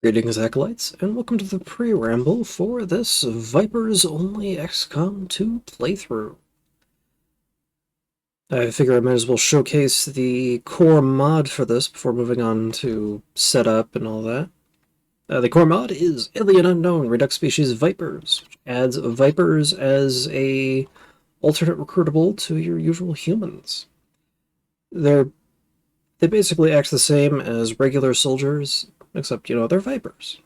Greetings, Acolytes, and welcome to the Preramble for this Vipers Only XCOM 2 playthrough. I figure I might as well showcase the core mod for this before moving on to setup and all that. The core mod is Alien Unknown Redux Species Vipers, which adds Vipers as a alternate recruitable to your usual humans. They basically act the same as regular soldiers, except, they're Vipers.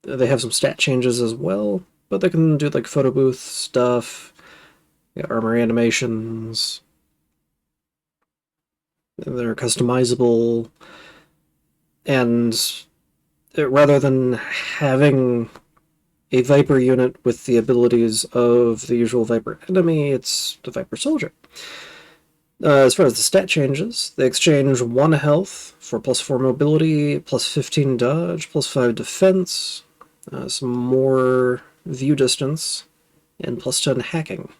They have some stat changes as well, but they can do like photo booth stuff, armor animations. They're customizable, and rather than having a Viper unit with the abilities of the usual Viper enemy, it's the Viper soldier. As far as the stat changes, they exchange 1 health for +4 mobility, +15 dodge, +5 defense, some more view distance, and +10 hacking.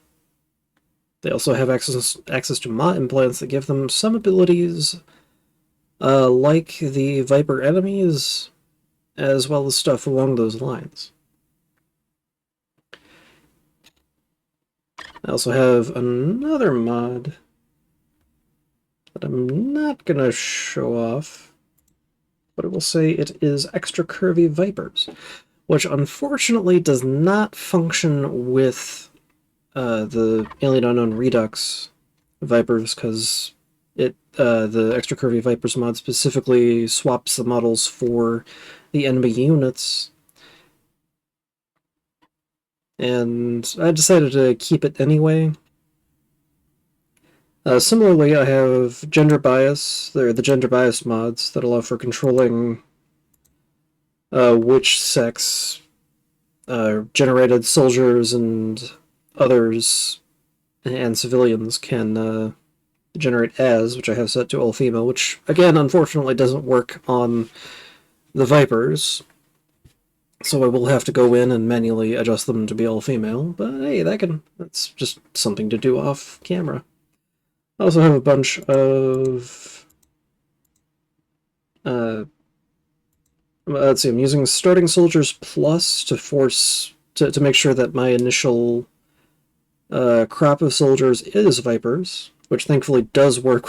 They also have access to mod implants that give them some abilities like the Viper enemies, as well as stuff along those lines. I also have another mod that I'm not going to show off, but I will say it is Extra Curvy Vipers, which unfortunately does not function with the Alien Unknown Redux Vipers, because the Extra Curvy Vipers mod specifically swaps the models for the enemy units, and I decided to keep it anyway. Similarly, I have gender bias. They're the gender bias mods that allow for controlling which sex generated soldiers and others and civilians can generate as, which I have set to all female, which again, unfortunately, doesn't work on the Vipers. So I will have to go in and manually adjust them to be all female, but hey, that's just something to do off camera. I also have a bunch of let's see, I'm using Starting Soldiers Plus to make sure that my initial crop of soldiers is Vipers, which thankfully does work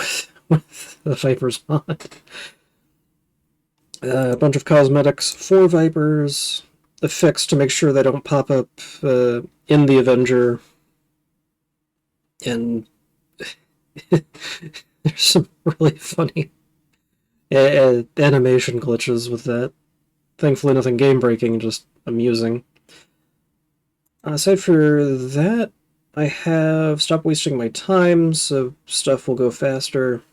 with the Vipers mod. A bunch of cosmetics for Vipers, a fix to make sure they don't pop up in the Avenger, and there's some really funny animation glitches with that. Thankfully nothing game-breaking, just amusing. Aside for that, I have stopped wasting my time, so stuff will go faster.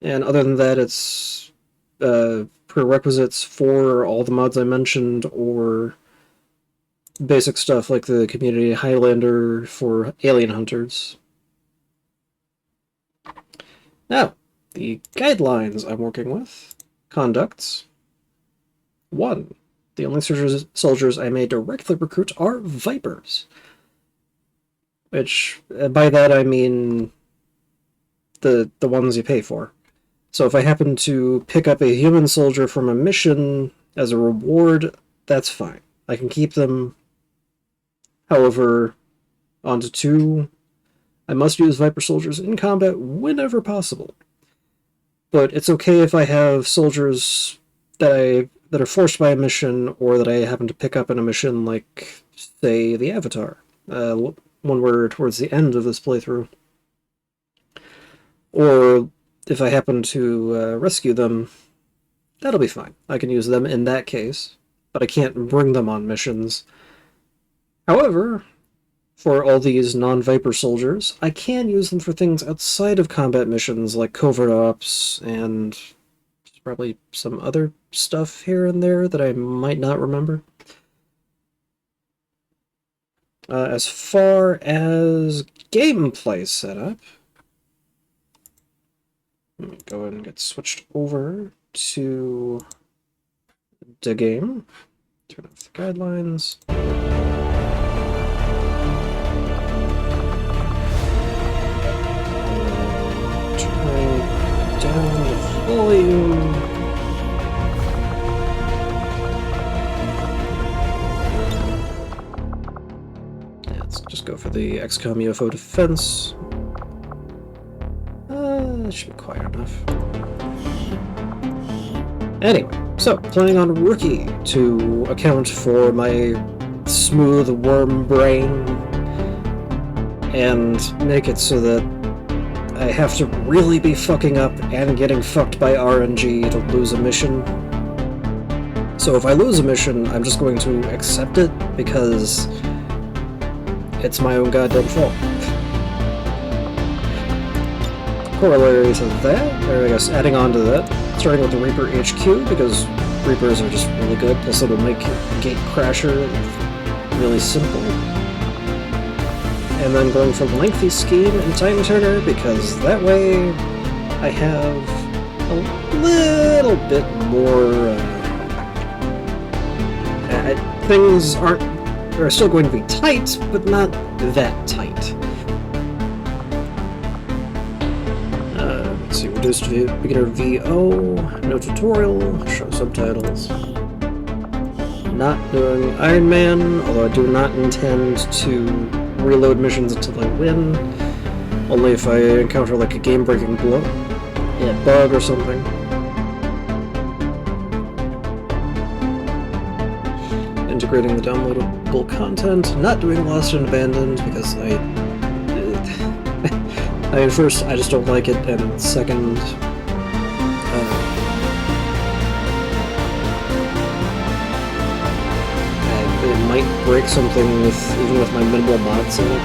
And other than that, it's prerequisites for all the mods I mentioned, or basic stuff like the Community Highlander for Alien Hunters. Now, the guidelines I'm working with. Conducts. 1. The only soldiers I may directly recruit are Vipers. Which, by that I mean the ones you pay for. So if I happen to pick up a human soldier from a mission as a reward, that's fine. I can keep them. However, onto 2, I must use Viper soldiers in combat whenever possible. But it's okay if I have soldiers that are forced by a mission, or that I happen to pick up in a mission, like, say, the Avatar, when we're towards the end of this playthrough. Or if I happen to rescue them, that'll be fine. I can use them in that case, but I can't bring them on missions. However, for all these non-Viper soldiers, I can use them for things outside of combat missions, like covert ops, and probably some other stuff here and there that I might not remember. As far as gameplay setup, let me go ahead and get switched over to the game. Turn off the guidelines. Turn down the volume. go for the XCOM UFO defense. That should be quiet enough. Anyway, so planning on Rookie to account for my smooth worm brain and make it so that I have to really be fucking up and getting fucked by RNG to lose a mission. So if I lose a mission, I'm just going to accept it because it's my own goddamn fault. Corollary to that, or I guess adding on to that, starting with the Reaper HQ, because Reapers are just really good, plus it'll make Gatecrasher really simple. And then going for Lengthy Scheme and Time Turner, because that way I have a little bit more... things are still going to be tight, but not that tight. Let's see, reduced beginner VO, no tutorial, show subtitles. Not doing Iron Man, although I do not intend to reload missions until I win. Only if I encounter like a game-breaking bug or something. Integrating the downloadable content, not doing Lost and Abandoned because I mean, first, I just don't like it, and second, it might break something even with my minimal mods in it.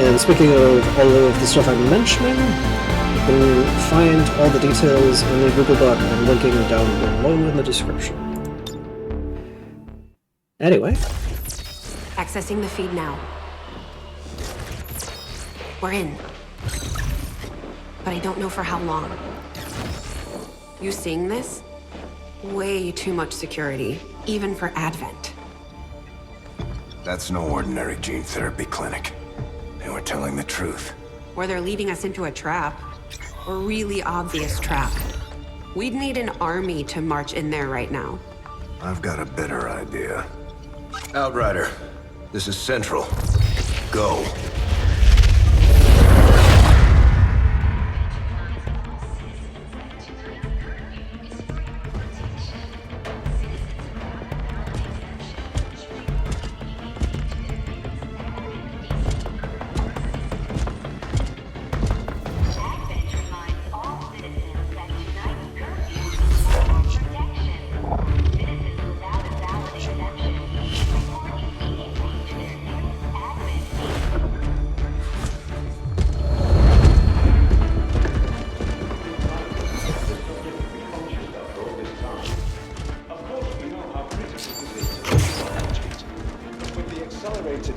And speaking of all of the stuff I'm mentioning, you can find all the details in the Google Doc I'm linking down below in the description. Anyway. Accessing the feed now. We're in. But I don't know for how long. You seeing this? Way too much security, even for Advent. That's no ordinary gene therapy clinic. They were telling the truth. Or they're leading us into a trap. A really obvious trap. We'd need an army to march in there right now. I've got a better idea. Outrider, this is Central. Go.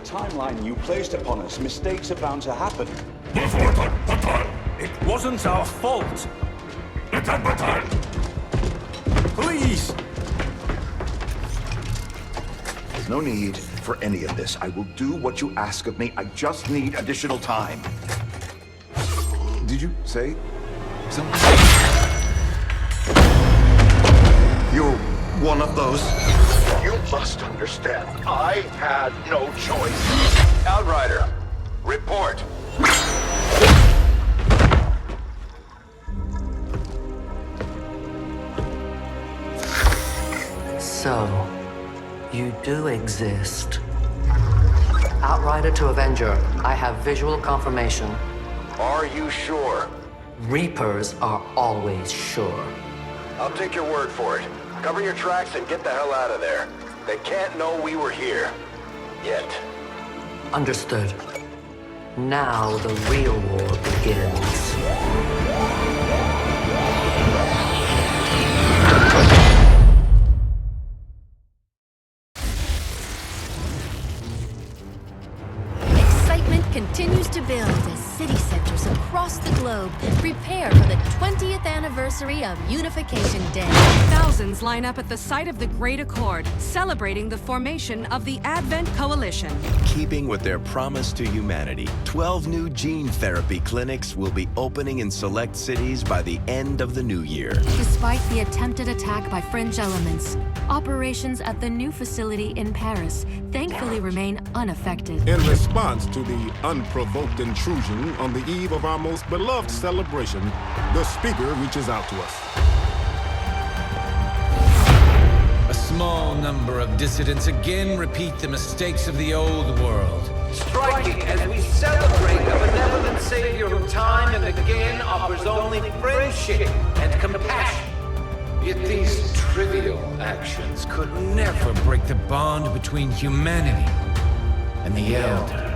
Timeline you placed upon us, mistakes are bound to happen. It wasn't our fault. Please! There's no need for any of this. I will do what you ask of me. I just need additional time. Did you say something? You're one of those. You must understand, I had no choice. Outrider, report. So, you do exist. Outrider to Avenger, I have visual confirmation. Are you sure? Reapers are always sure. I'll take your word for it. Cover your tracks and get the hell out of there. They can't know we were here. Yet. Understood. Now the real war begins. Excitement continues to build as city centers across the globe prepare for the 20th anniversary anniversary of Unification Day. Thousands line up at the site of the Great Accord, celebrating the formation of the Advent Coalition. Keeping with their promise to humanity, 12 new gene therapy clinics will be opening in select cities by the end of the new year. Despite the attempted attack by Fringe elements, operations at the new facility in Paris thankfully remain unaffected. In response to the unprovoked intrusion on the eve of our most beloved celebration, the speaker reaches out to us. A small number of dissidents again repeat the mistakes of the old world. Striking as we celebrate a benevolent savior who time and again offers only friendship and compassion. Yet these trivial actions could never break the bond between humanity and the Elders.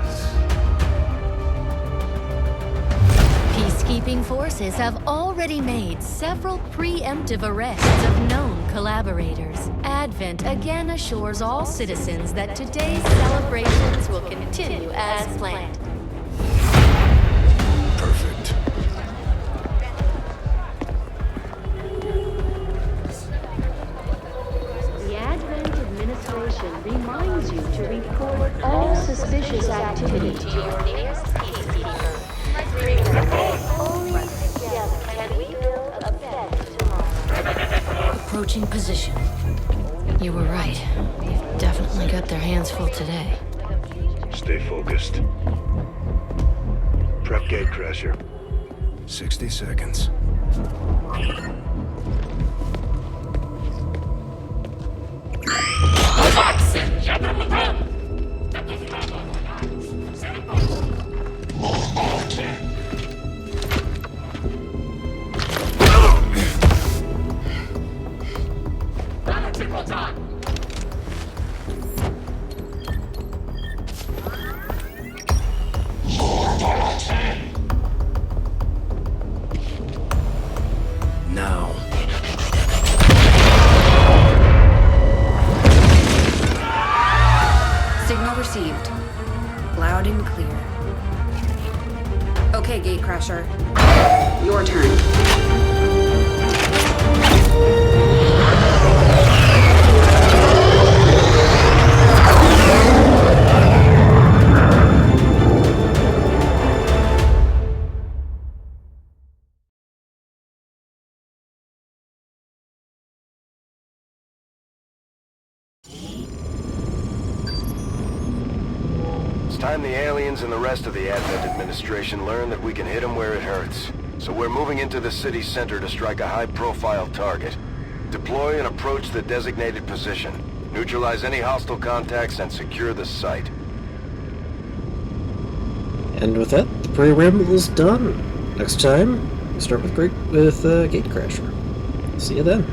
Peacekeeping forces have already made several preemptive arrests of known collaborators. Advent again assures all citizens that today's celebrations will continue as planned. Perfect. The Advent administration reminds you to report all suspicious activity to your nearest peacekeeper. Only together can we build a better tomorrow. Approaching position. You were right. They've definitely got their hands full today. Stay focused. Prep gate crasher. 60 seconds. Now. Signal received. Loud and clear. Okay, Gatecrasher. Your turn. It's time the aliens and the rest of the Advent administration learn that we can hit them where it hurts. So we're moving into the city center to strike a high-profile target. Deploy and approach the designated position. Neutralize any hostile contacts and secure the site. And with that, the preramble is done. Next time, we start with Gatecrasher. See you then.